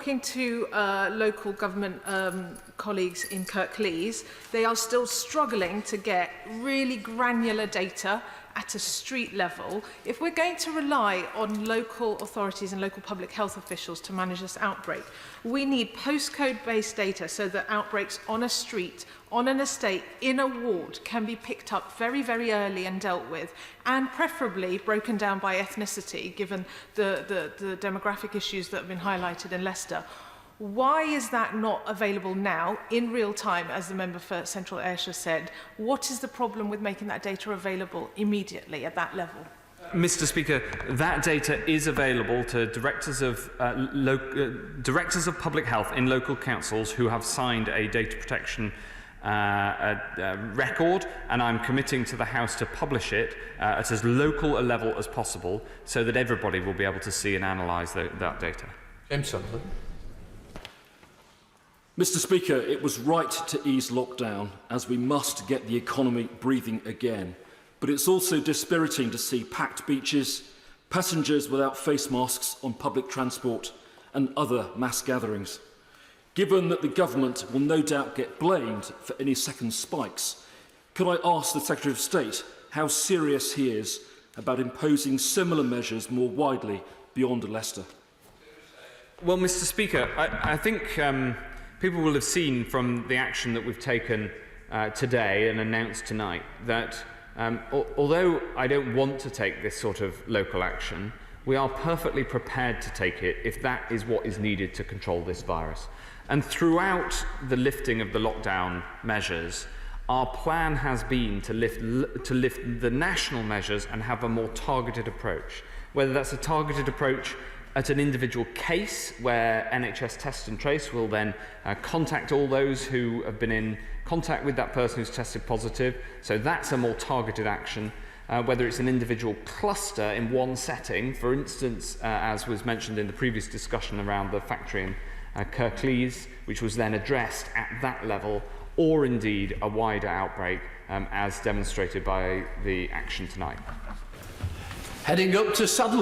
Talking to local government colleagues in Kirklees, they are still struggling to get really granular data at a street level. If we're going to rely on local authorities and local public health officials to manage this outbreak, we need postcode-based data so that outbreaks on a street, on an estate, in a ward can be picked up very, very early and dealt with, and preferably broken down by ethnicity, given the demographic issues that have been highlighted in Leicester. Why is that not available now, in real time, as the member for Central Ayrshire said? What is the problem with making that data available immediately at that level? Mr. Speaker, that data is available to directors of public health in local councils who have signed a data protection record, and I'm committing to the House to publish it at as local a level as possible so that everybody will be able to see and analyse that data. James Sunderland. Mr. Speaker, it was right to ease lockdown as we must get the economy breathing again. But it's also dispiriting to see packed beaches, passengers without face masks on public transport and other mass gatherings. Given that the government will no doubt get blamed for any second spikes, could I ask the Secretary of State how serious he is about imposing similar measures more widely beyond Leicester? Well, Mr. Speaker, I think people will have seen from the action that we've taken today and announced tonight that although I don't want to take this sort of local action, we are perfectly prepared to take it if that is what is needed to control this virus. And throughout the lifting of the lockdown measures, our plan has been to lift the national measures and have a more targeted approach. Whether that's a targeted approach at an individual case where NHS Test and Trace will then contact all those who have been in contact with that person who's tested positive. So that's a more targeted action. Whether it's an individual cluster in one setting, for instance, as was mentioned in the previous discussion around the factory in Kirklees, which was then addressed at that level, or indeed a wider outbreak, as demonstrated by the action tonight. Heading up to Saddle.